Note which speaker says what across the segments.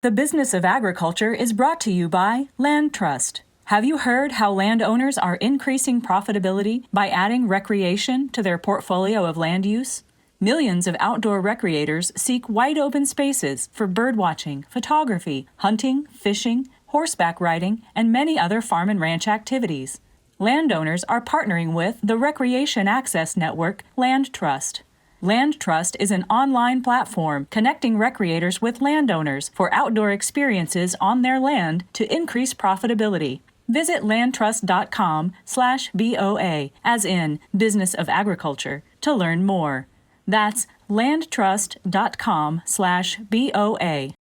Speaker 1: The Business of Agriculture is brought to you by Land Trust. Have you heard how landowners are increasing profitability by adding recreation to their portfolio of land use? Millions of outdoor recreators seek wide open spaces for birdwatching, photography, hunting, fishing, horseback riding, and many other farm and ranch activities. Landowners are partnering with the Recreation Access Network, Land Trust. Land Trust is an online platform connecting recreators with landowners for outdoor experiences on their land to increase profitability. Visit landtrust.com/BOA, as in Business of Agriculture, to learn more. That's landtrust.com/BOA.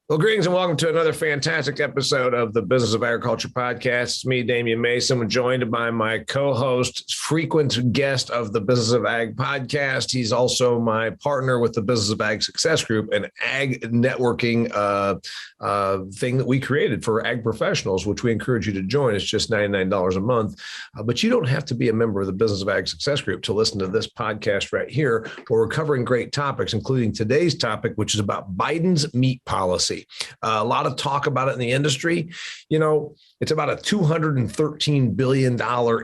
Speaker 2: Well, greetings and welcome to another fantastic episode of the Business of Agriculture podcast. It's me, Damian Mason, joined by my co-host, frequent guest of the Business of Ag podcast. He's also my partner with the Business of Ag Success Group, an ag networking thing that we created for ag professionals, which we encourage you to join. It's just $99 a month. But you don't have to be a member of the Business of Ag Success Group to listen to this podcast right here, where we're covering great topics, including today's topic, which is about Biden's meat policy. A lot of talk about it in the industry. You know, it's about a $213 billion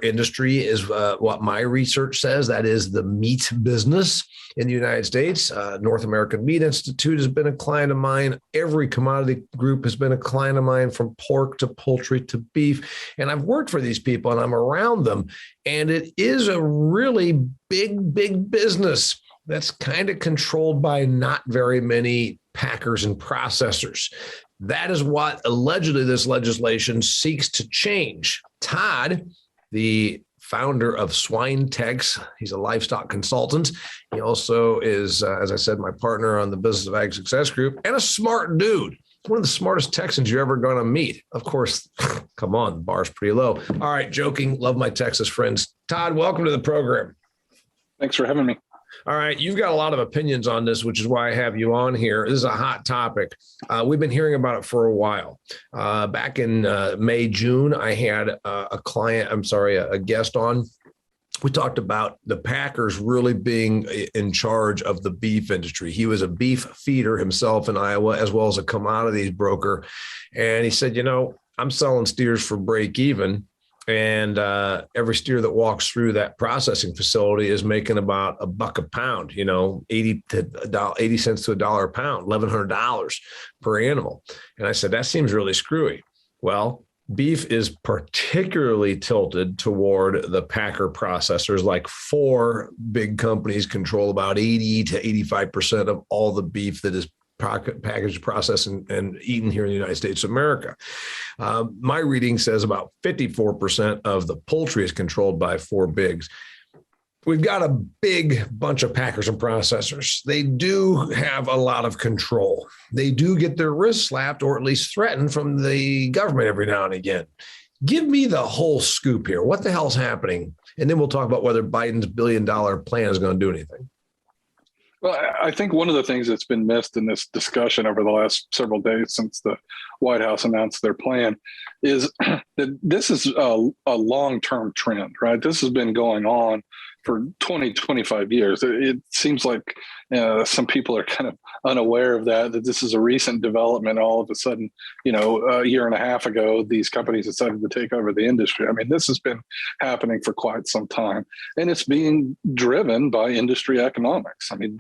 Speaker 2: industry is what my research says. That is the meat business in the United States. North American Meat Institute has been a client of mine. Every commodity group has been a client of mine, from pork to poultry to beef. And I've worked for these people and I'm around them. And it is a really big business that's kind of controlled by not very many packers and processors. That is what allegedly this legislation seeks to change. Todd, the founder of SwineTex, he's a livestock consultant. He also is, as I said, my partner on the Business of Ag Success Group, and a smart dude. One of the smartest Texans you're ever going to meet. Of course, come on, the bar's pretty low. All right, joking. Love my Texas friends. Todd, welcome to the program.
Speaker 3: Thanks for having me.
Speaker 2: All right. You've got a lot of opinions on this, which is why I have you on here. This is a hot topic. We've been hearing about it for a while. Back in May, June, I had a guest on. We talked about the packers really being in charge of the beef industry. He was a beef feeder himself in Iowa, as well as a commodities broker. And he said, I'm selling steers for break even. And every steer that walks through that processing facility is making about $1 a pound, 80 cents to $1 a pound, $1,100 per animal. And I said, that seems really screwy. Well, beef is particularly tilted toward the packer processors. Like 4 big companies control about 80 to 85% of all the beef that is packaged, processed, and eaten here in the United States of America. My reading says about 54% of the poultry is controlled by 4 bigs. We've got a big bunch of packers and processors. They do have a lot of control. They do get their wrists slapped, or at least threatened, from the government every now and again. Give me the whole scoop here. What the hell's happening? And then we'll talk about whether Biden's $1 billion plan is going to do anything.
Speaker 3: Well, I think one of the things that's been missed in this discussion over the last several days since the White House announced their plan is that this is a long-term trend, right? This has been going on for 20, 25 years. It seems like some people are kind of unaware of that this is a recent development. All of a sudden, a year and a half ago, these companies decided to take over the industry. I mean, this has been happening for quite some time, and it's being driven by industry economics. I mean,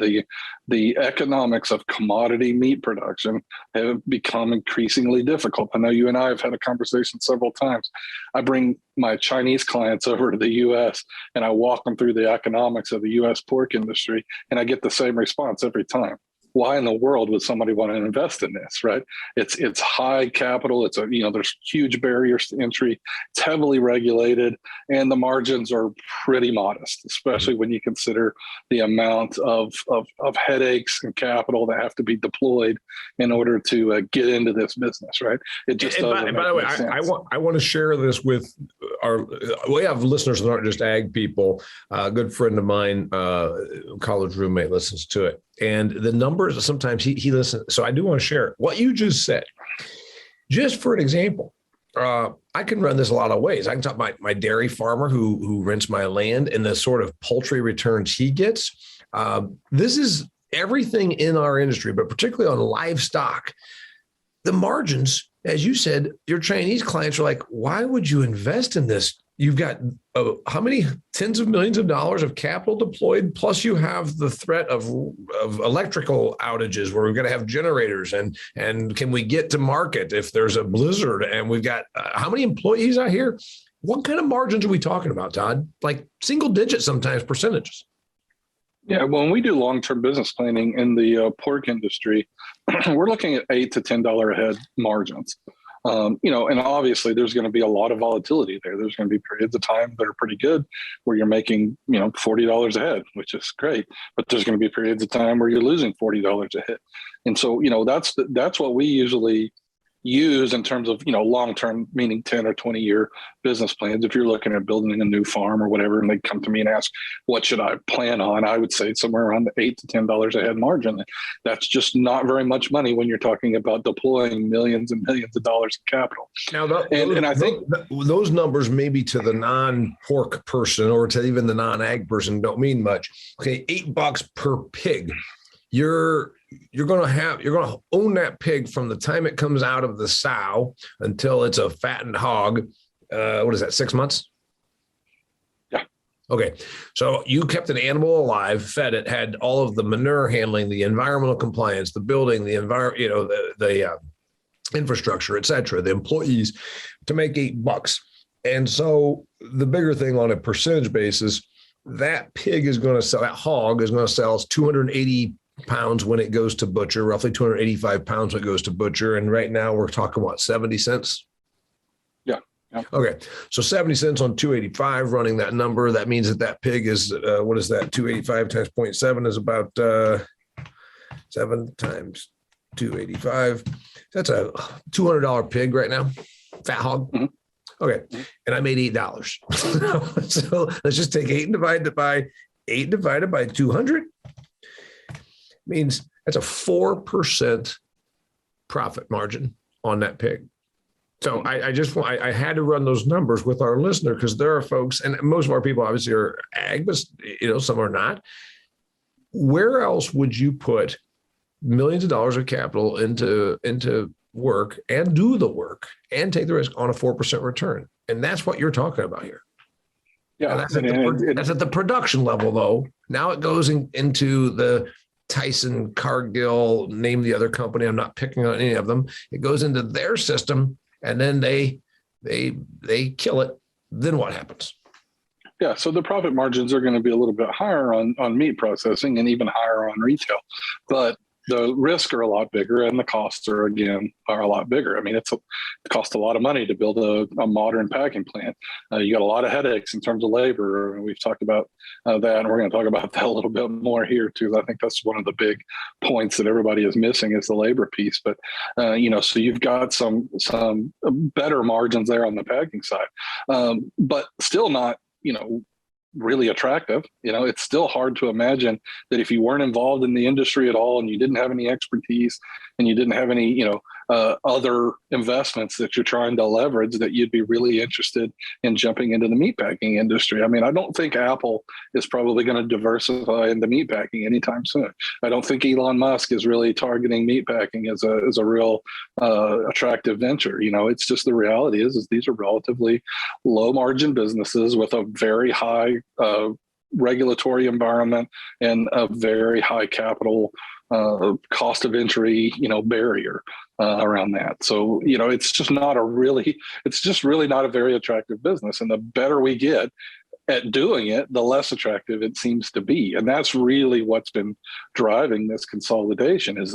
Speaker 3: the economics of commodity meat production have become increasingly difficult. I know you and I have had a conversation several times. I bring my Chinese clients over to the U.S. and I walk them through the economics of the U.S. pork industry, and I get the same response every time. Why in the world would somebody want to invest in this, right? It's high capital. There's huge barriers to entry. It's heavily regulated, and the margins are pretty modest, especially when you consider the amount of headaches and capital that have to be deployed in order to get into this business, right? It just doesn't.
Speaker 2: By the way, I want to share this with we have listeners that aren't just ag people. A good friend of mine, college roommate, listens to it. And the numbers, sometimes he listens. So I do want to share what you just said. Just for an example, I can run this a lot of ways. I can talk about my dairy farmer who rents my land and the sort of poultry returns he gets. This is everything in our industry, but particularly on livestock. The margins, as you said, your Chinese clients are like, why would you invest in this? You've got how many tens of millions of dollars of capital deployed, plus you have the threat of electrical outages where we're going to have generators and can we get to market if there's a blizzard? And we've got how many employees out here? What kind of margins are we talking about, Todd? Like single digit sometimes percentages.
Speaker 3: Yeah, when we do long-term business planning in the pork industry, we're looking at $8 to $10 a head margins. And obviously there's going to be a lot of volatility there. There's going to be periods of time that are pretty good where you're making, $40 a head, which is great. But there's going to be periods of time where you're losing $40 a head. And so, that's what we usually use in terms of, long-term, meaning 10 or 20 year business plans. If you're looking at building a new farm or whatever, and they come to me and ask, what should I plan on? I would say somewhere around the $8 to $10 a head margin. That's just not very much money when you're talking about deploying millions and millions of dollars of capital.
Speaker 2: Now, and I think those numbers maybe to the non-pork person or to even the non-ag person don't mean much. Okay, $8 per pig. You're going to own that pig from the time it comes out of the sow until it's a fattened hog. What is that, 6 months?
Speaker 3: Yeah.
Speaker 2: Okay. So you kept an animal alive, fed it, had all of the manure handling, the environmental compliance, the building, the environment, the infrastructure, et cetera, the employees to make $8. And so the bigger thing on a percentage basis, that pig is going to sell, that hog is going to sell 280 pounds when it goes to butcher, roughly 285 pounds when it goes to butcher. And right now we're talking what, 70 cents?
Speaker 3: Yeah.
Speaker 2: Okay. So 70 cents on 285 running that number. That means that pig is, what is that? 285 times 0.7 is about 7 times 285. That's a $200 pig right now. Fat hog. Mm-hmm. Okay. And I made $8. So let's just take 8 divided by 200. Means that's a 4% profit margin on that pig. So I had to run those numbers with our listener because there are folks, and most of our people obviously are ag, but some are not. Where else would you put millions of dollars of capital into work and do the work and take the risk on a 4% return? And that's what you're talking about here. Yeah, that's at the production level, though. Now it goes into the Tyson, Cargill, name the other company. I'm not picking on any of them. It goes into their system, and then they kill it. Then what happens?
Speaker 3: Yeah, so the profit margins are going to be a little bit higher on meat processing and even higher on retail, but the risks are a lot bigger and the costs are a lot bigger. I mean, it costs a lot of money to build a modern packing plant. You got a lot of headaches in terms of labor. We've talked about that, and we're going to talk about that a little bit more here too. I think that's one of the big points that everybody is missing is the labor piece. But so you've got some better margins there on the packing side, but still not really attractive. It's still hard to imagine that if you weren't involved in the industry at all and you didn't have any expertise and you didn't have any, other investments that you're trying to leverage, that you'd be really interested in jumping into the meatpacking industry. I mean, I don't think Apple is probably going to diversify into meatpacking anytime soon. I don't think Elon Musk is really targeting meatpacking as a real attractive venture. It's just the reality is these are relatively low margin businesses with a very high regulatory environment and a very high capital cost of entry, barrier around that. So, it's just really not a very attractive business. And the better we get at doing it, the less attractive it seems to be. And that's really what's been driving this consolidation is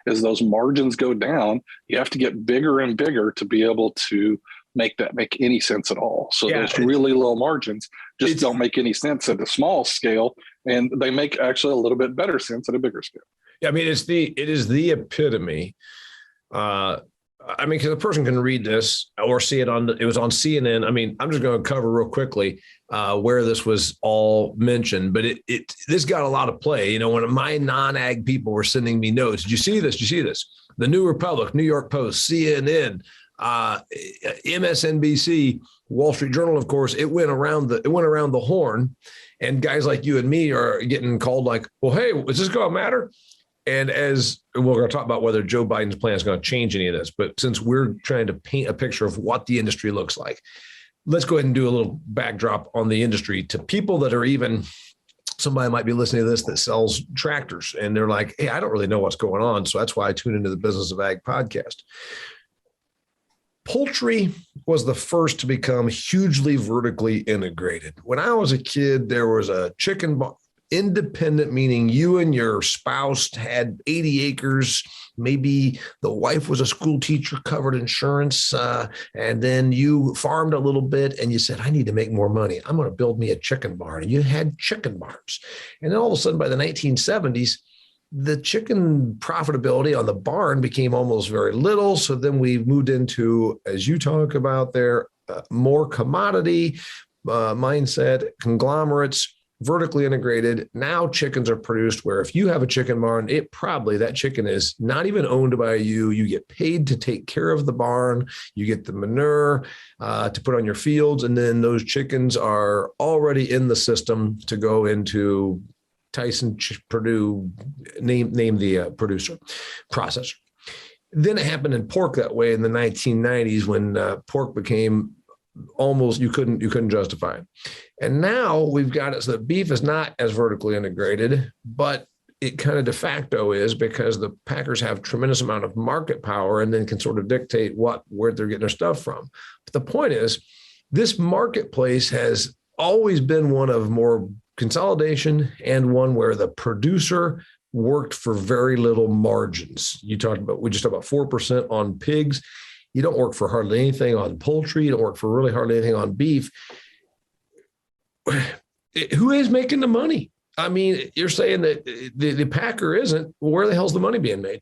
Speaker 3: those margins go down, you have to get bigger and bigger to be able to make that make any sense at all. So those really low margins just don't make any sense at a small scale, and they make actually a little bit better sense at a bigger scale.
Speaker 2: Yeah, I mean, it is the epitome. Because a person can read this or see it it was on CNN. I mean, I'm just going to cover real quickly where this was all mentioned, but this got a lot of play. When my non-ag people were sending me notes, did you see this? The New Republic, New York Post, CNN, MSNBC, Wall Street Journal, of course, it went around the horn, and guys like you and me are getting called like, well, hey, is this going to matter? And as we're going to talk about whether Joe Biden's plan is going to change any of this, but since we're trying to paint a picture of what the industry looks like, let's go ahead and do a little backdrop on the industry to people that are even, somebody might be listening to this that sells tractors and they're like, hey, I don't really know what's going on. So that's why I tune into the Business of Ag podcast. Poultry was the first to become hugely vertically integrated. When I was a kid, there was a chicken barn, independent, meaning you and your spouse had 80 acres. Maybe the wife was a school teacher, covered insurance, and then you farmed a little bit and you said, I need to make more money. I'm going to build me a chicken barn. And you had chicken barns. And then all of a sudden by the 1970s, the chicken profitability on the barn became almost very little. So then we moved into, as you talk about there, more commodity mindset, conglomerates, vertically integrated. Now chickens are produced where if you have a chicken barn, that chicken is not even owned by you. You get paid to take care of the barn. You get the manure to put on your fields. And then those chickens are already in the system to go into Tyson, Purdue, name the producer, processor. Then it happened in pork that way in the 1990s when pork became almost, you couldn't justify it. And now we've got it so that beef is not as vertically integrated, but it kind of de facto is because the packers have tremendous amount of market power and then can sort of dictate where they're getting their stuff from. But the point is, this marketplace has always been one of more consolidation and one where the producer worked for very little margins. We just talked about 4% on pigs. You don't work for hardly anything on poultry. You don't work for really hardly anything on beef. Who is making the money? I mean, you're saying that the packer isn't. Well, where the hell's the money being made?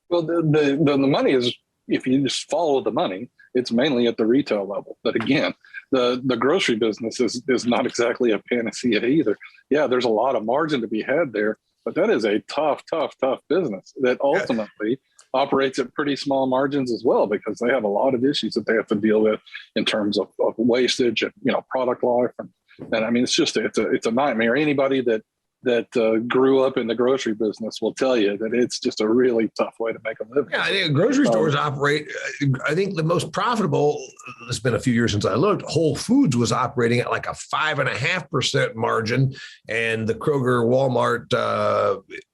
Speaker 3: Well, the money is, if you just follow the money, it's mainly at the retail level. But again, the grocery business is not exactly a panacea either. Yeah, there's a lot of margin to be had there, but that is a tough business that ultimately operates at pretty small margins as well, because they have a lot of issues that they have to deal with in terms of wastage and product life. And I mean, it's a nightmare. Anybody that grew up in the grocery business will tell you that it's just a really tough way to make a living.
Speaker 2: Yeah, I think grocery stores operate. I think the most profitable, it's been a few years since I looked, Whole Foods was operating at like a 5.5% margin. And the Kroger, Walmart,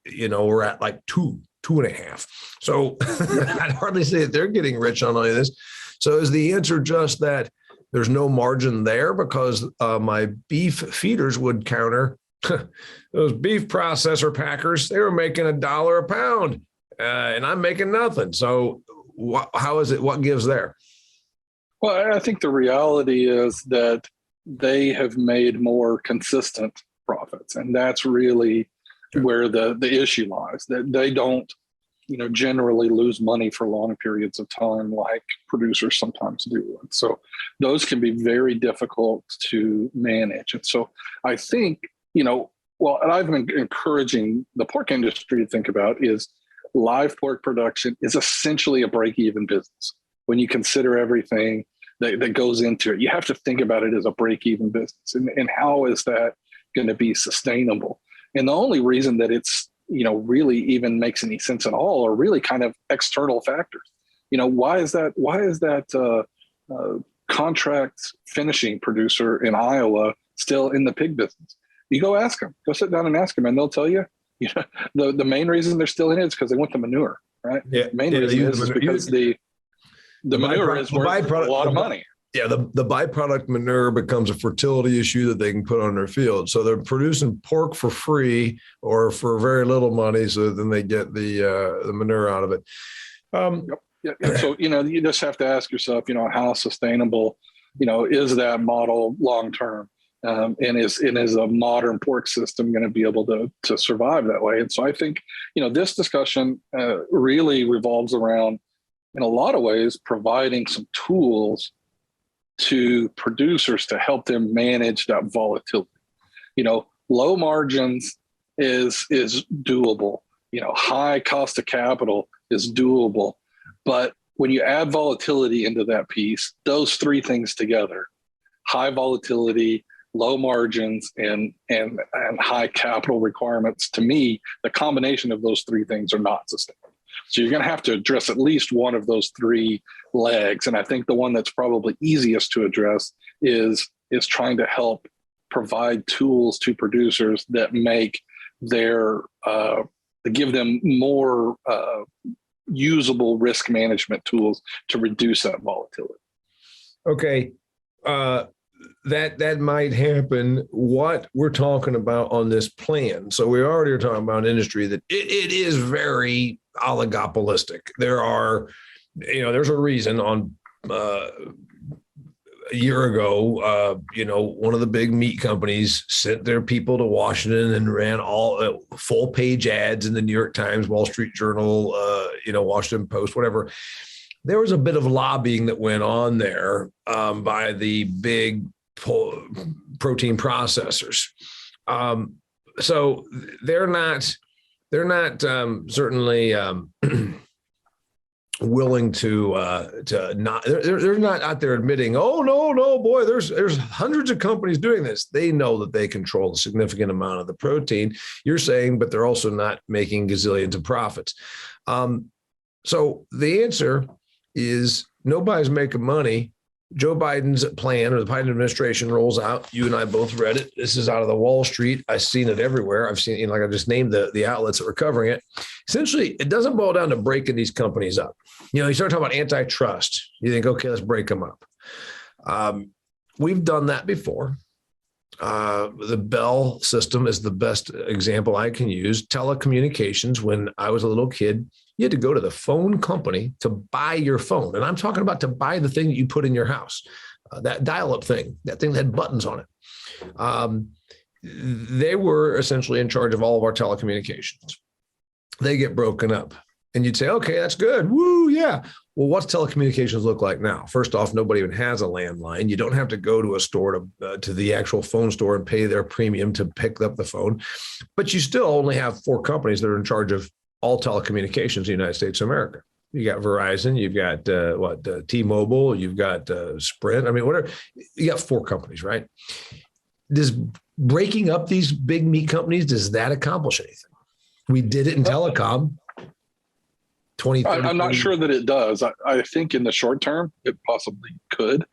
Speaker 2: we're at like 2.5. So I'd hardly say that they're getting rich on any of this. So is the answer just that there's no margin there? Because my beef feeders would counter, those beef processor packers, they were making $1 a pound and I'm making nothing. So how is it? What gives there?
Speaker 3: Well, I think the reality is that they have made more consistent profits. And that's really where the issue lies, that they don't, generally lose money for long periods of time like producers sometimes do. And so those can be very difficult to manage. And so I think, and I've been encouraging the pork industry to think about is live pork production is essentially a break-even business. When you consider everything that goes into it, you have to think about it as a break-even business. And how is that going to be sustainable? And the only reason that it's, really even makes any sense at all are really kind of external factors. Why is that contract finishing producer in Iowa still in the pig business? You go ask them, go sit down and ask them, and they'll tell you, the main reason they're still in it is because they want the manure, right?
Speaker 2: Yeah.
Speaker 3: The main reason is because the manure is worth a lot of money.
Speaker 2: Yeah, the byproduct manure becomes a fertility issue that they can put on their field. So they're producing pork for free or for very little money, so then they get the manure out of it.
Speaker 3: Yep. So you just have to ask yourself, how sustainable, is that model long term, and is a modern pork system going to be able to survive that way? And so I think this discussion really revolves around, in a lot of ways, providing some tools to producers to help them manage that volatility. Low margins is doable. High cost of capital is doable, but when you add volatility into that piece, those three things together, high volatility, low margins, and high capital requirements, to me, the combination of those three things are not sustainable. So you're going to have to address at least one of those three legs. And I think the one that's probably easiest to address is trying to help provide tools to producers that make give them more usable risk management tools to reduce that volatility.
Speaker 2: Okay. That might happen. What we're talking about on this plan. So we already are talking about an industry that it is very oligopolistic. There's a reason on a year ago, one of the big meat companies sent their people to Washington and ran all full page ads in the New York Times, Wall Street Journal, Washington Post, whatever. There was a bit of lobbying that went on there by the big protein processors. So they're not certainly willing to not. They're not out there admitting, oh no, boy, there's hundreds of companies doing this. They know that they control a significant amount of the protein. You're saying, but they're also not making gazillions of profits. So the answer is nobody's making money. Joe Biden's plan, or the Biden administration, rolls out. You and I both read it. This is out of the Wall Street. I've seen it everywhere. I've seen, like I just named the outlets that were covering it. Essentially, it doesn't boil down to breaking these companies up. You start talking about antitrust. You think, okay, let's break them up. We've done that before. The Bell system is the best example I can use. Telecommunications, when I was a little kid, you had to go to the phone company to buy your phone. And I'm talking about to buy the thing that you put in your house, that dial-up thing, that thing that had buttons on it. They were essentially in charge of all of our telecommunications. They get broken up. And you'd say, okay, that's good. Woo, yeah. Well, what's telecommunications look like now? First off, nobody even has a landline. You don't have to go to a store to the actual phone store and pay their premium to pick up the phone. But you still only have 4 companies that are in charge of all telecommunications in the United States of America. You got Verizon, you've got T-Mobile, you've got Sprint. I mean, whatever. You got 4 companies, right? Does breaking up these big meat companies, does that accomplish anything? We did it in telecom.
Speaker 3: I'm not sure that it does. I think in the short term, it possibly could.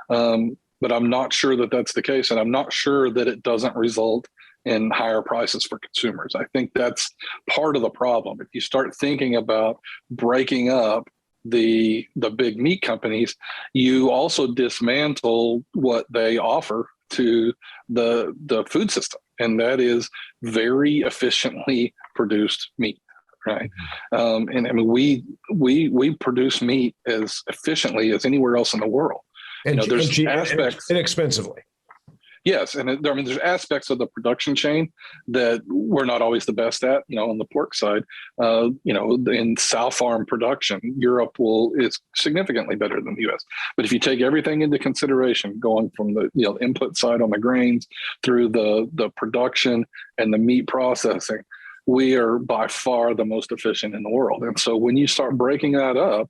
Speaker 3: But I'm not sure that that's the case. And I'm not sure that it doesn't result in higher prices for consumers. I think that's part of the problem. If you start thinking about breaking up the big meat companies, you also dismantle what they offer to the food system. And that is very efficiently produced meat. Right. And I mean, we produce meat as efficiently as anywhere else in the world.
Speaker 2: And
Speaker 3: there's aspects
Speaker 2: inexpensively.
Speaker 3: Yes. And there's aspects of the production chain that we're not always the best at, on the pork side. In sow farm production, Europe is significantly better than the US. But if you take everything into consideration, going from the input side on the grains through the production and the meat processing, we are by far the most efficient in the world. And so when you start breaking that up,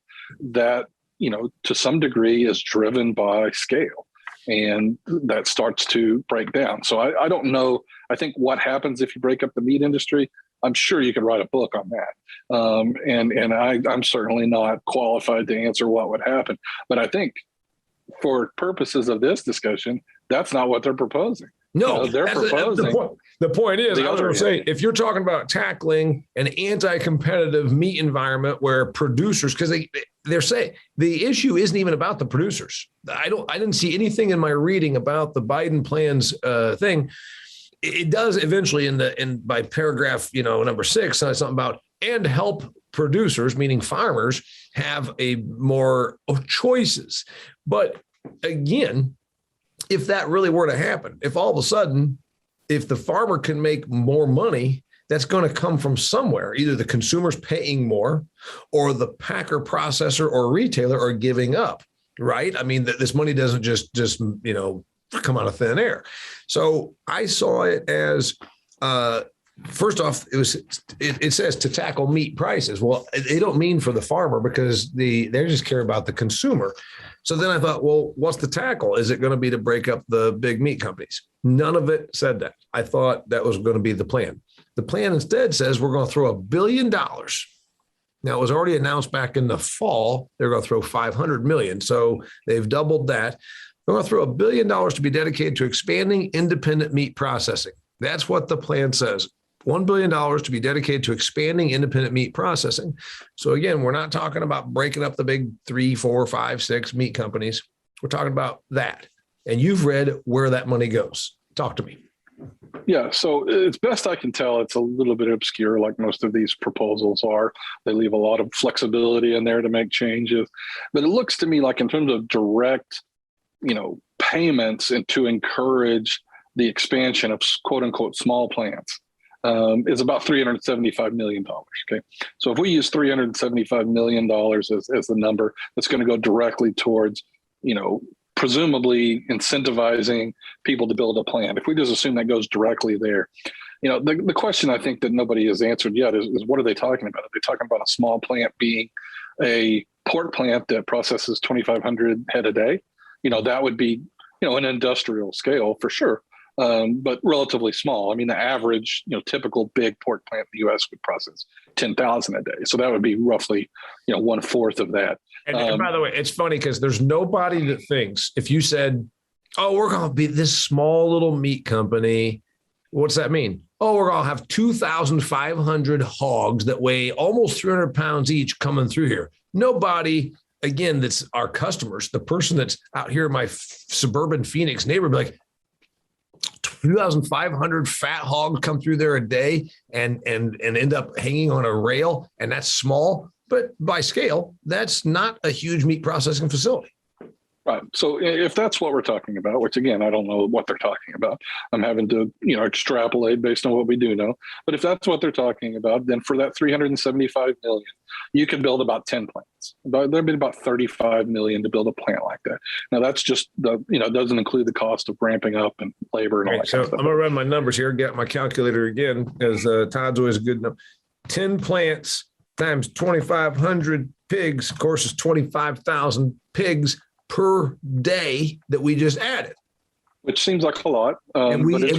Speaker 3: that, to some degree is driven by scale. And that starts to break down. So I don't know. I think what happens if you break up the meat industry, I'm sure you could write a book on that. I'm certainly not qualified to answer what would happen. But I think for purposes of this discussion, that's not what they're proposing.
Speaker 2: No,
Speaker 3: they're proposing.
Speaker 2: The point is, I was going to say, if you're talking about tackling an anti-competitive meat environment where producers, because they're saying the issue isn't even about the producers. I didn't see anything in my reading about the Biden plans thing. It does eventually by paragraph, number 6, something about and help producers, meaning farmers, have a more choices. But again, if that really were to happen, if all of a sudden, if the farmer can make more money, that's going to come from somewhere. Either the consumer's paying more or the packer, processor, or retailer are giving up, right? I mean, this money doesn't just come out of thin air. So I saw it as First off, it says to tackle meat prices. Well, they don't mean for the farmer because they just care about the consumer. So then I thought, well, what's the tackle? Is it going to be to break up the big meat companies? None of it said that. I thought that was going to be the plan. The plan instead says we're going to throw $1 billion. Now, it was already announced back in the fall, they're going to throw $500 million. So they've doubled that. They're going to throw $1 billion to be dedicated to expanding independent meat processing. That's what the plan says. $1 billion to be dedicated to expanding independent meat processing. So again, we're not talking about breaking up the big 3, 4, 5, 6 meat companies. We're talking about that. And you've read where that money goes. Talk to me.
Speaker 3: Yeah, so it's best I can tell, it's a little bit obscure, like most of these proposals are. They leave a lot of flexibility in there to make changes. But it looks to me like in terms of direct, payments and to encourage the expansion of quote unquote small plants, is about $375 million. Okay. So if we use $375 million as the number, that's going to go directly towards, presumably incentivizing people to build a plant. If we just assume that goes directly there, the question I think that nobody has answered yet is what are they talking about? Are they talking about a small plant being a pork plant that processes 2,500 head a day? That would be, an industrial scale for sure. But relatively small. I mean, the average, typical big pork plant in the U.S. would process 10,000 a day. So that would be roughly, 1/4 of that.
Speaker 2: And by the way, it's funny because there's nobody that thinks if you said, oh, we're going to be this small little meat company, what's that mean? Oh, we're going to have 2,500 hogs that weigh almost 300 pounds each coming through here. Nobody, again, that's our customers, the person that's out here in my suburban Phoenix neighborhood, like, 2,500 fat hogs come through there a day and end up hanging on a rail, and that's small, but by scale, that's not a huge meat processing facility.
Speaker 3: Right. So if that's what we're talking about, which again, I don't know what they're talking about. I'm having to, extrapolate based on what we do know. But if that's what they're talking about, then for that $375 million, you could build about 10 plants. There'd be about $35 million to build a plant like that. Now that's just doesn't include the cost of ramping up and labor and all that kind of stuff.
Speaker 2: I'm going to run my numbers here, get my calculator again, as Todd's always a good enough. 10 plants times 2,500 pigs, of course, is 25,000 pigs per day that we just added,
Speaker 3: which seems like a lot. But it's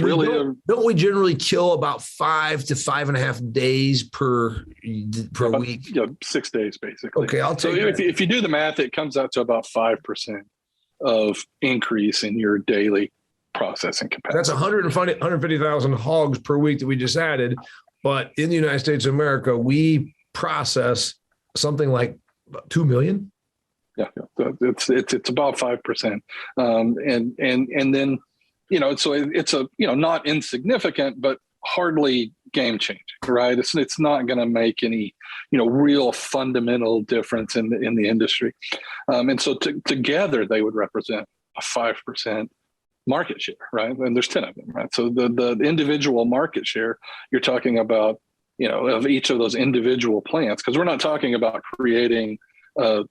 Speaker 2: don't we generally kill about 5 to 5.5 days per week?
Speaker 3: 6 days basically.
Speaker 2: Okay, I'll take that.
Speaker 3: If you do the math, it comes out to about 5% of increase in your daily processing capacity.
Speaker 2: That's 150,000 hogs per week that we just added. But in the United States of America, we process something like 2 million.
Speaker 3: Yeah, it's about 5%, and then so it's a not insignificant, but hardly game changing, right? It's not going to make any real fundamental difference in the industry, and so together they would represent a 5% market share, right? And there's 10 of them, right? So the individual market share you're talking about, of each of those individual plants, because we're not talking about creating a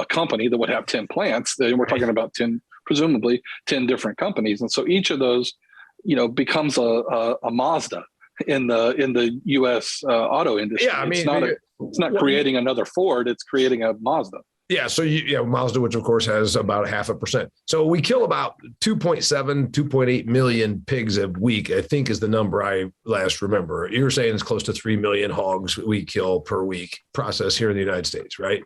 Speaker 3: company that would have 10 plants. We're talking about presumably 10 different companies. And so each of those, becomes a Mazda in the U.S. Auto industry. Yeah, I mean, it's not creating another Ford, it's creating a Mazda.
Speaker 2: Yeah. So Mazda, which of course has about 0.5%. So we kill about 2.8 million pigs a week, I think is the number I last remember. You're saying it's close to 3 million hogs we kill per week process here in the United States, right?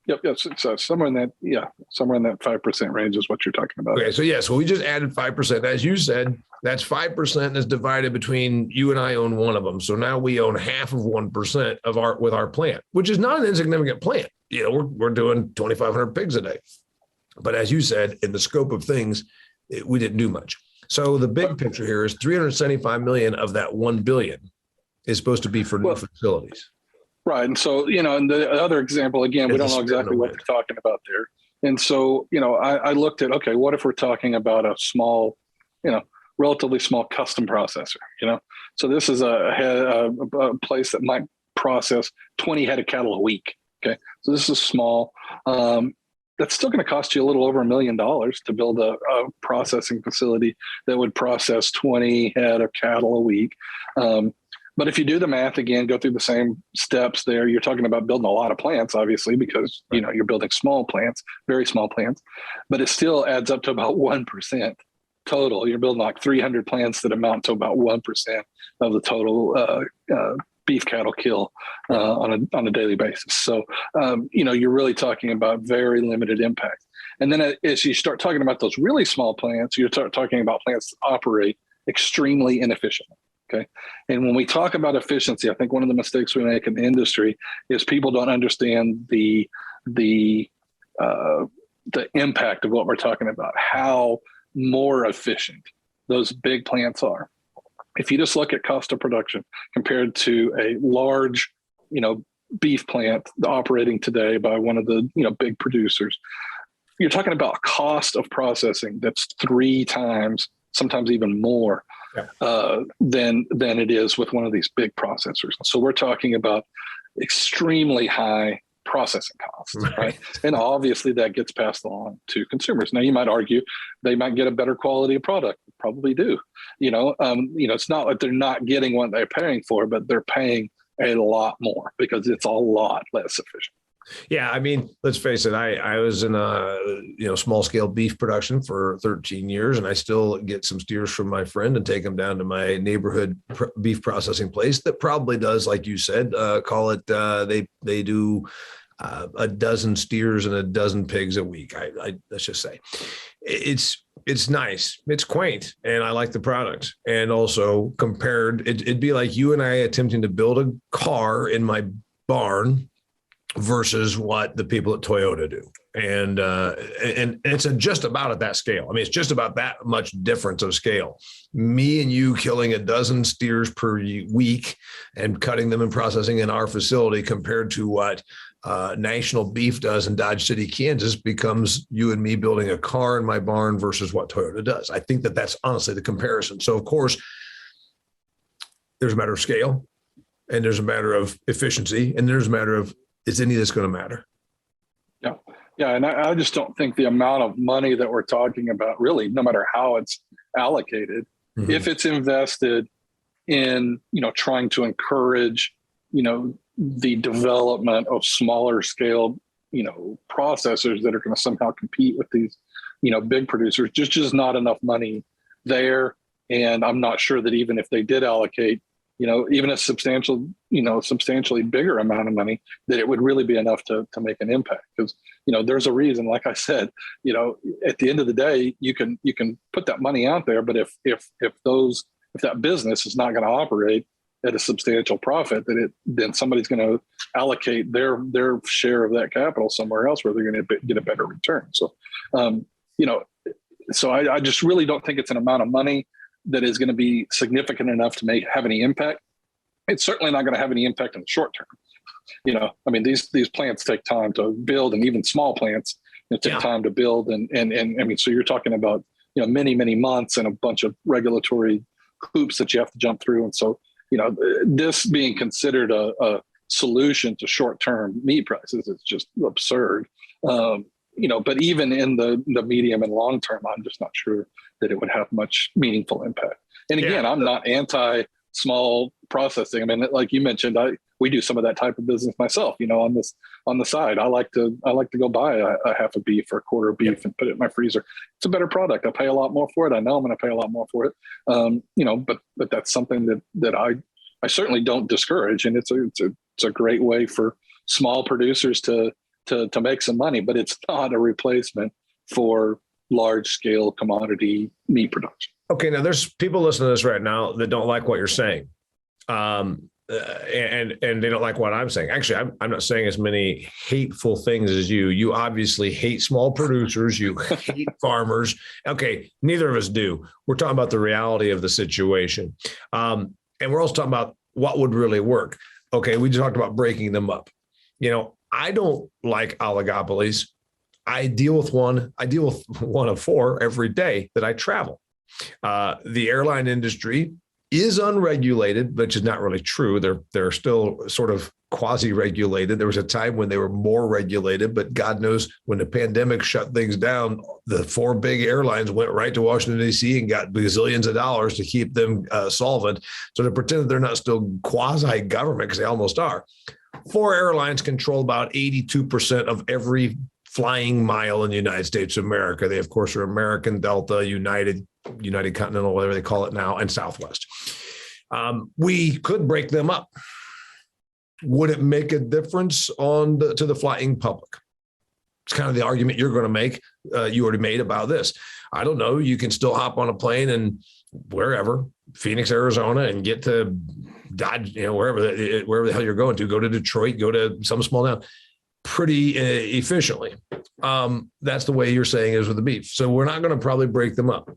Speaker 3: Yep. So somewhere in that 5% range is what you're talking about.
Speaker 2: Okay. So we just added 5%. As you said, that's 5% that's divided between you and I own one of them. So now we own half of 1% with our plant, which is not an insignificant plant. We're doing 2,500 pigs a day. But as you said, in the scope of things, we didn't do much. So the big picture here is 375 million of that 1 billion is supposed to be for new facilities.
Speaker 3: Right. And so, and the other example, again, we don't know exactly what they're talking about there. And so, I looked at, okay, what if we're talking about a small, relatively small custom processor, So this is a place that might process 20 head of cattle a week. Okay. So this is small. That's still going to cost you a little over $1 million to build a processing facility that would process 20 head of cattle a week. But if you do the math again, go through the same steps there, you're talking about building a lot of plants, obviously, because you're building small plants, very small plants, but it still adds up to about 1% total. You're building like 300 plants that amount to about 1% of the total beef cattle kill on a daily basis. So you're really talking about very limited impact. And then as you start talking about those really small plants, you start talking about plants that operate extremely inefficiently. Okay. And when we talk about efficiency, I think one of the mistakes we make in the industry is people don't understand the impact of what we're talking about, how more efficient those big plants are. If you just look at cost of production compared to a large, beef plant operating today by one of the, big producers, you're talking about cost of processing that's 3 times, sometimes even more than it is with one of these big processors. So we're talking about extremely high processing costs, right? And obviously that gets passed along to consumers. Now you might argue they might get a better quality of product. Probably do. It's not that they're not getting what they're paying for, but they're paying a lot more because it's a lot less efficient.
Speaker 2: Yeah, I mean, let's face it. I was in a small scale beef production for 13 years, and I still get some steers from my friend and take them down to my neighborhood beef processing place that probably does, like you said, call it. They do a dozen steers and a dozen pigs a week. I let's just say it's nice, it's quaint, and I like the product. And also compared, it'd be like you and I attempting to build a car in my barn versus what the people at Toyota do. And it's just about at that scale. I mean, it's just about that much difference of scale. Me and you killing a dozen steers per week and cutting them and processing in our facility compared to what National Beef does in Dodge City, Kansas, becomes you and me building a car in my barn versus what Toyota does. I think that's honestly the comparison. So of course, there's a matter of scale, and there's a matter of efficiency, and there's a matter of, is any of this going to matter?
Speaker 3: Yeah. And I just don't think the amount of money that we're talking about, really, no matter how it's allocated, if it's invested in, trying to encourage, the development of smaller scale, processors that are going to somehow compete with these, big producers, just not enough money there. And I'm not sure that even if they did allocate, even a substantially bigger amount of money, that it would really be enough to make an impact. Because, there's a reason, like I said, at the end of the day, you can put that money out there, but if that business is not going to operate at a substantial profit, then somebody's going to allocate their share of that capital somewhere else where they're going to get a better return. So, so I just really don't think it's an amount of money that is going to be significant enough to have any impact. It's certainly not going to have any impact in the short term. These plants take time to build, and even small plants take time to build. And so you're talking about, many, many months and a bunch of regulatory hoops that you have to jump through. And so, this being considered a solution to short-term meat prices is just absurd. But even in the medium and long term, I'm just not sure that it would have much meaningful impact. And again, I'm not anti small processing. I mean, like you mentioned, we do some of that type of business myself, on the side. I like to go buy a half a beef or a quarter of beef and put it in my freezer. It's a better product. I pay a lot more for it. I know I'm going to pay a lot more for it. But that's something that I certainly don't discourage. And it's a great way for small producers to make some money, but it's not a replacement for large scale commodity meat production.
Speaker 2: Okay. Now there's people listening to this right now that don't like what you're saying. And they don't like what I'm saying. Actually, I'm not saying as many hateful things as you. You obviously hate small producers. You hate farmers. Okay. Neither of us do. We're talking about the reality of the situation. And we're also talking about what would really work. Okay. We just talked about breaking them up. I don't like oligopolies. I deal with one of 4 every day that I travel. The airline industry is unregulated, which is not really true. They're still sort of quasi-regulated. There was a time when they were more regulated, but God knows when the pandemic shut things down, the 4 big airlines went right to Washington, D.C. and got bazillions of dollars to keep them solvent. So to pretend that they're not still quasi-government, because they almost are. 4 airlines control about 82% of every flying mile in the United States of America. They, of course, are American, Delta, United Continental, whatever they call it now, and Southwest. We could break them up. Would it make a difference to the flying public? It's kind of the argument you're going to make. You already made about this. I don't know. You can still hop on a plane and wherever, Phoenix, Arizona, and get to Dodge, wherever the hell you're going to, go to Detroit, go to some small town pretty efficiently. That's the way you're saying is with the beef. So we're not going to probably break them up.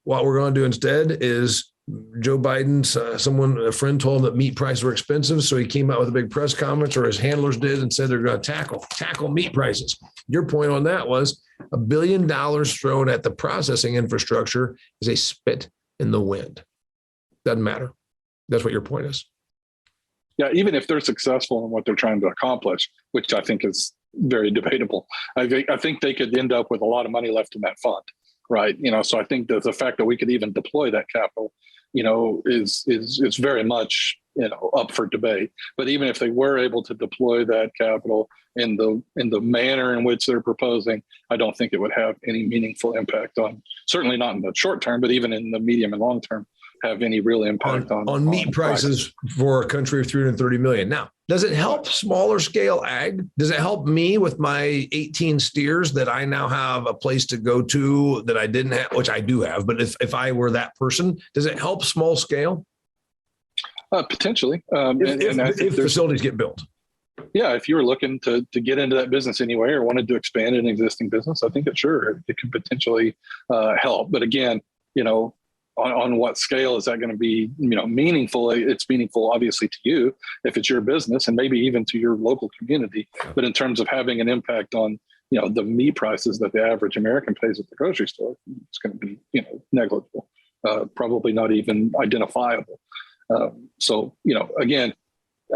Speaker 2: What we're going to do instead is Joe Biden's a friend told him that meat prices were expensive. So he came out with a big press conference, or his handlers did, and said they're going to tackle meat prices. Your point on that was $1 billion thrown at the processing infrastructure is a spit in the wind. Doesn't matter. That's what your point is.
Speaker 3: Yeah, even if they're successful in what they're trying to accomplish, which I think is very debatable, I think they could end up with a lot of money left in that fund, right? So I think that the fact that we could even deploy that capital, is very much up for debate. But even if they were able to deploy that capital in the manner in which they're proposing, I don't think it would have any meaningful impact on, certainly not in the short term, but even in the medium and long term, have any real impact on
Speaker 2: meat prices for a country of 330 million. Now, does it help smaller scale ag? Does it help me with my 18 steers that I now have a place to go to that I didn't have, which I do have, but if I were that person, does it help small scale?
Speaker 3: Potentially.
Speaker 2: If facilities get built.
Speaker 3: Yeah, if you were looking to get into that business anyway, or wanted to expand an existing business, I think it could potentially help. But again, on what scale is that going to be, meaningful? It's meaningful, obviously, to you if it's your business, and maybe even to your local community. But in terms of having an impact on, the meat prices that the average American pays at the grocery store, it's going to be, negligible, probably not even identifiable. So, again,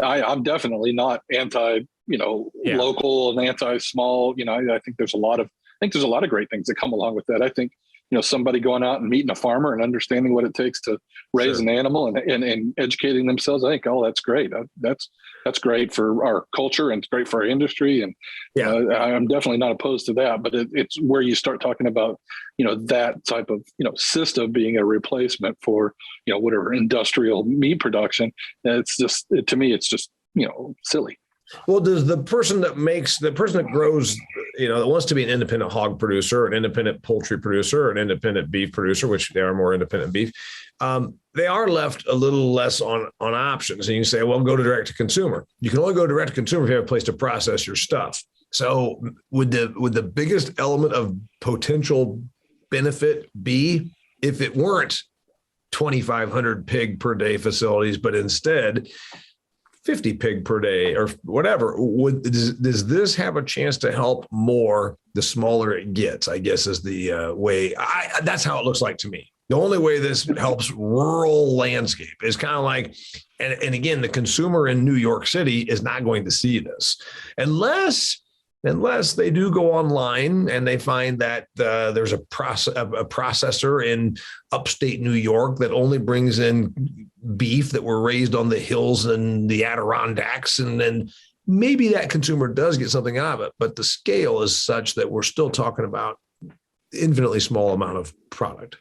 Speaker 3: I'm definitely not anti, local and anti-small. I think there's a lot of great things that come along with that. I think, somebody going out and meeting a farmer and understanding what it takes to raise an animal and educating themselves, I think, that's great. That's great for our culture, and it's great for our industry. And I'm definitely not opposed to that, but it's where you start talking about, that type of, system being a replacement for, whatever industrial meat production. It's just, to me, it's just, silly.
Speaker 2: Well, does the person that grows, that wants to be an independent hog producer, an independent poultry producer, an independent beef producer, which they are more independent beef, they are left a little less on options. And you can say, well, go to direct to consumer. You can only go direct to consumer if you have a place to process your stuff. So would the biggest element of potential benefit be if it weren't 2,500 pig per day facilities, but instead 50 pig per day or whatever? Does this have a chance to help more the smaller it gets, I guess, is the way. That's how it looks like to me. The only way this helps rural landscape is kind of like, and again, the consumer in New York City is not going to see this unless they do go online and they find that there's a processor in upstate New York that only brings in beef that were raised on the hills and the Adirondacks, and then maybe that consumer does get something out of it. But the scale is such that we're still talking about infinitely small amount of product.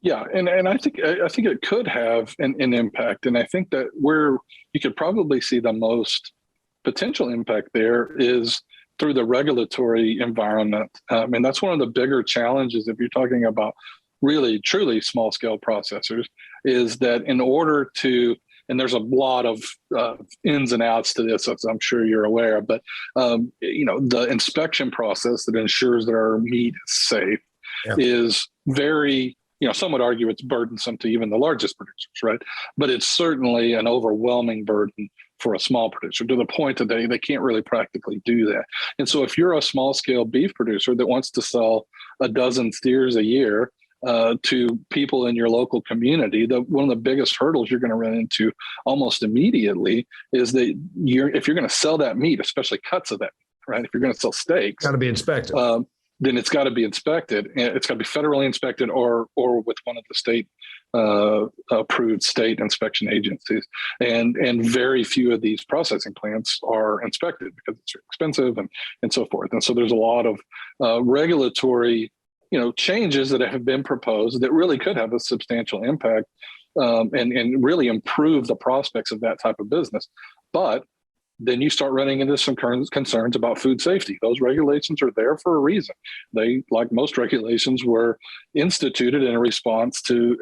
Speaker 3: Yeah, and I think it could have an impact, and I think that where you could probably see the most potential impact there is through the regulatory environment. And that's one of the bigger challenges if you're talking about really, truly small scale processors, is that in order to, and there's a lot of ins and outs to this, as I'm sure you're aware, but the inspection process that ensures that our meat is safe is very, some would argue it's burdensome to even the largest producers, right? But it's certainly an overwhelming burden for a small producer, to the point that they can't really practically do that. And so if you're a small scale beef producer that wants to sell a dozen steers a year, to people in your local community, one of the biggest hurdles you're going to run into almost immediately is that if you're going to sell that meat, especially cuts of that meat, right? If you're going to sell steaks,
Speaker 2: Got to be inspected.
Speaker 3: Then it's got to be inspected. It's got to be federally inspected or with one of the state approved state inspection agencies. And very few of these processing plants are inspected because it's expensive and so forth. And so there's a lot of regulatory changes that have been proposed that really could have a substantial impact and really improve the prospects of that type of business. But then you start running into some concerns about food safety. Those regulations are there for a reason. They, like most regulations, were instituted in a response to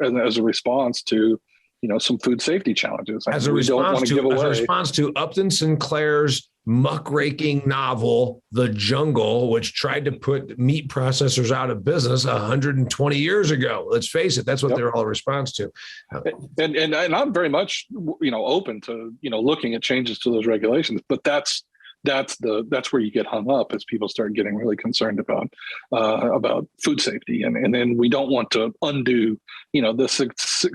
Speaker 3: some food safety challenges.
Speaker 2: As a response to Upton Sinclair's muckraking novel, The Jungle, which tried to put meat processors out of business 120 years ago. Let's face it, that's what they're all a response to.
Speaker 3: And I'm very much open to looking at changes to those regulations, but that's where you get hung up as people start getting really concerned about food safety, and then we don't want to undo the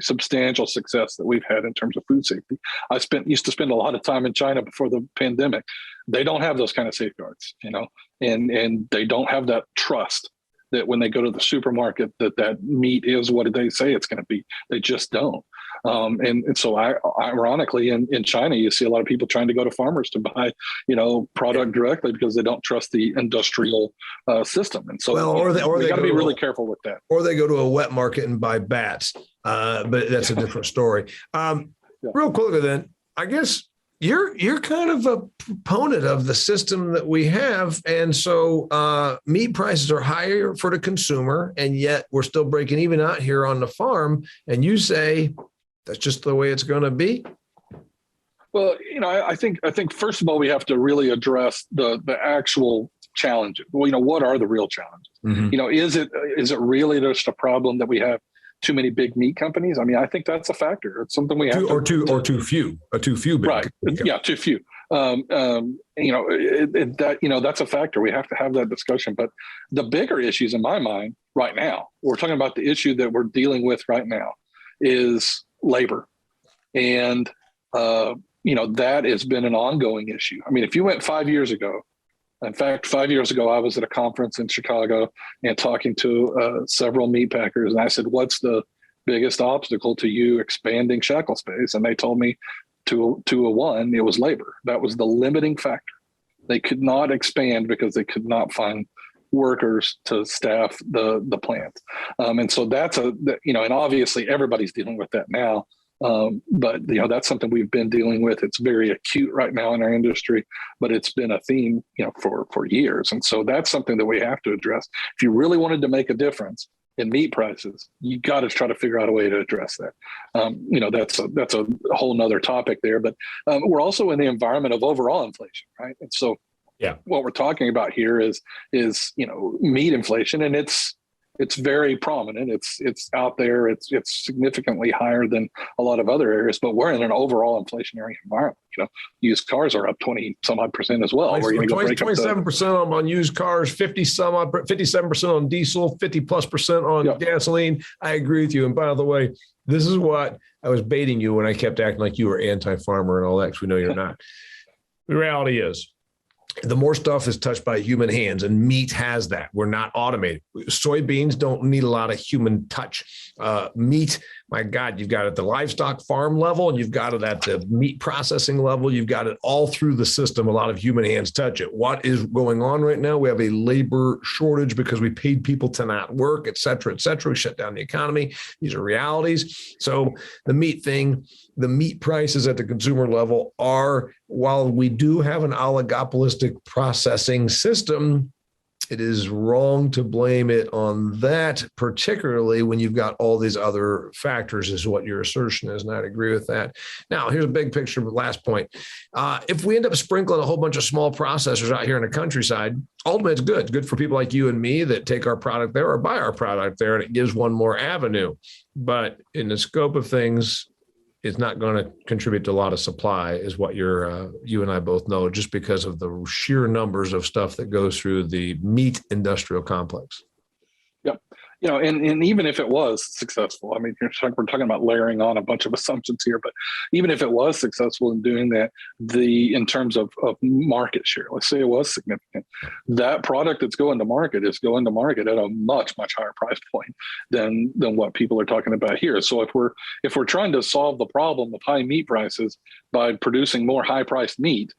Speaker 3: substantial success that we've had in terms of food safety. I used to spend a lot of time in China before the pandemic. They don't have those kind of safeguards, and they don't have that trust that when they go to the supermarket that meat is what they say it's going to be. They just don't. And so ironically, in China, you see a lot of people trying to go to farmers to buy, product directly because they don't trust the industrial system. And so we got to be really careful with that.
Speaker 2: Or they go to a wet market and buy bats. But that's a different story. Real quickly then, I guess you're kind of a proponent of the system that we have. And so meat prices are higher for the consumer, and yet we're still breaking even out here on the farm. And you say that's just the way it's going to be.
Speaker 3: Well, I think first of all, we have to really address the actual challenges. Well, what are the real challenges? Mm-hmm. Is it really just a problem that we have too many big meat companies? I mean, I think that's a factor. It's something we have
Speaker 2: too few big.
Speaker 3: Right. Yeah. Too few. That's a factor. We have to have that discussion. But the bigger issues in my mind right now, we're talking about the issue that we're dealing with right now is labor. And, that has been an ongoing issue. I mean, if you went 5 years ago, in fact, 5 years ago, I was at a conference in Chicago and talking to several meat packers. And I said, what's the biggest obstacle to you expanding shackle space? And they told me one, it was labor. That was the limiting factor. They could not expand because they could not find workers to staff the plant. And so and obviously everybody's dealing with that now. But that's something we've been dealing with. It's very acute right now in our industry, but it's been a theme, for years. And so that's something that we have to address. If you really wanted to make a difference in meat prices, you got to try to figure out a way to address that. That's a whole nother topic there, but we're also in the environment of overall inflation, right? And so what we're talking about here is meat inflation, and it's very prominent. It's out there. It's significantly higher than a lot of other areas, but we're in an overall inflationary environment. Used cars are up 20 some odd % as well.
Speaker 2: 27% on used cars, 57% on diesel, 50+% on gasoline. I agree with you. And by the way, this is what I was baiting you when I kept acting like you were anti-farmer and all that, because we know you're not. The reality is, the more stuff is touched by human hands, and meat has that. We're not automated. Soybeans don't need a lot of human touch. Meat, my God, you've got it at the livestock farm level, and you've got it at the meat processing level. You've got it all through the system. A lot of human hands touch it. What is going on right now? We have a labor shortage because we paid people to not work, et cetera, et cetera. We shut down the economy. These are realities. So the meat thing, the meat prices at the consumer level are, while we do have an oligopolistic processing system, it is wrong to blame it on that, particularly when you've got all these other factors, is what your assertion is, and I'd agree with that. Now, here's a big picture, but last point. If we end up sprinkling a whole bunch of small processors out here in the countryside, ultimately it's good. It's good for people like you and me that take our product there or buy our product there, and it gives one more avenue. But in the scope of things, it's not going to contribute to a lot of supply, is what you and I both know, just because of the sheer numbers of stuff that goes through the meat industrial complex.
Speaker 3: Yep. And even if it was successful, I mean, we're talking about layering on a bunch of assumptions here, but even if it was successful in doing that, in terms of market share, let's say it was significant, that product that's going to market is going to market at a much, much higher price point than what people are talking about here. So if we're trying to solve the problem of high meat prices by producing more high priced meat,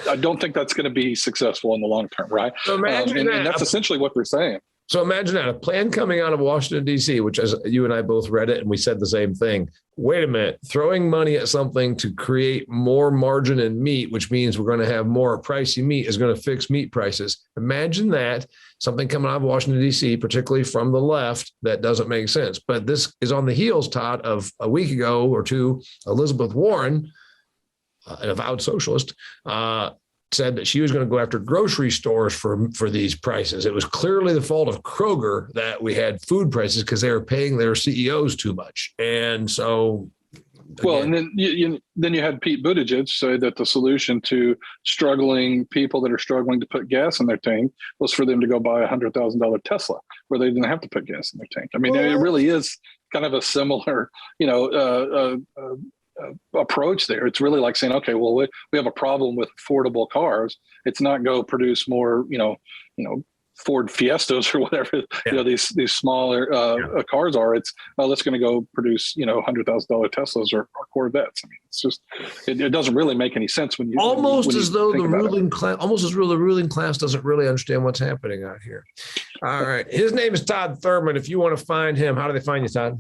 Speaker 3: I don't think that's going to be successful in the long term, right?
Speaker 2: So imagine
Speaker 3: and that's essentially what they're saying.
Speaker 2: So imagine that, a plan coming out of Washington, D.C., which, as you and I both read it, and we said the same thing. Wait a minute, throwing money at something to create more margin in meat, which means we're going to have more pricey meat, is going to fix meat prices. Imagine that, something coming out of Washington, D.C., particularly from the left, that doesn't make sense. But this is on the heels, Todd, of a week ago or two, Elizabeth Warren, an avowed socialist, said that she was going to go after grocery stores for these prices. It was clearly the fault of Kroger that we had food prices because they were paying their CEOs too much. And so, again,
Speaker 3: well, and then you had Pete Buttigieg say that the solution to people that are struggling to put gas in their tank was for them to go buy a $100,000 Tesla where they didn't have to put gas in their tank. I mean, it really is kind of a similar, approach there. It's really like saying, okay, well, we have a problem with affordable cars. It's not go produce more, Ford Fiestas or whatever, these smaller cars are. It's, let's going to go produce, $100,000 Teslas or Corvettes. I mean, it's just, it doesn't really make any sense when you
Speaker 2: as though the ruling class doesn't really understand what's happening out here. All right. His name is Todd Thurman. If you want to find him, how do they find you, Todd?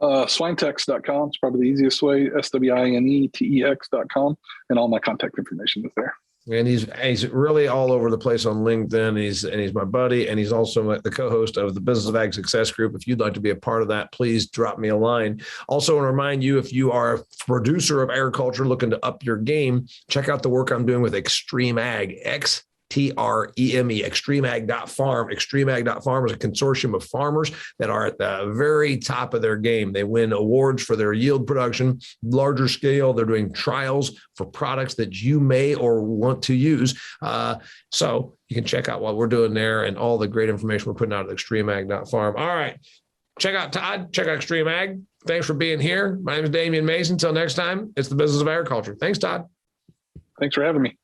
Speaker 3: Swinetex.com is probably the easiest way. SWINETEX.com, and all my contact information is there.
Speaker 2: And he's really all over the place on LinkedIn. He's my buddy, and he's also the co-host of the Business of Ag Success Group. If you'd like to be a part of that, please drop me a line. Also, I want to remind you, if you are a producer of agriculture looking to up your game, check out the work I'm doing with Extreme Ag, XTREME, extremeag.farm. Extremeag.farm is a consortium of farmers that are at the very top of their game. They win awards for their yield production, larger scale. They're doing trials for products that you may or want to use. So you can check out what we're doing there and all the great information we're putting out at extremeag.farm. All right. Check out Todd. Check out Extreme Ag. Thanks for being here. My name is Damian Mason. Until next time, it's the Business of Agriculture. Thanks, Todd.
Speaker 3: Thanks for having me.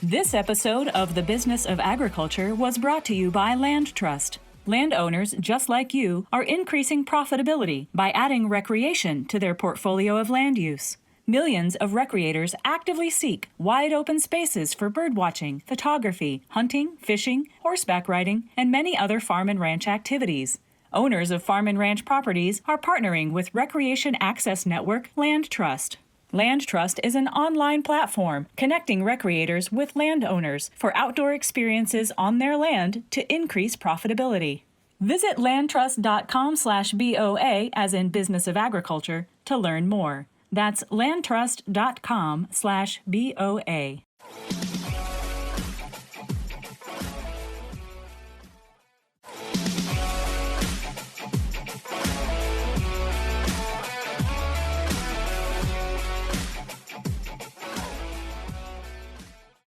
Speaker 1: This episode of The Business of Agriculture was brought to you by Land Trust. Landowners, just like you, are increasing profitability by adding recreation to their portfolio of land use. Millions of recreators actively seek wide open spaces for birdwatching, photography, hunting, fishing, horseback riding, and many other farm and ranch activities. Owners of farm and ranch properties are partnering with Recreation Access Network Land Trust. Land Trust is an online platform connecting recreators with landowners for outdoor experiences on their land to increase profitability. Visit landtrust.com/BOA, as in Business of Agriculture, to learn more. That's landtrust.com/BOA.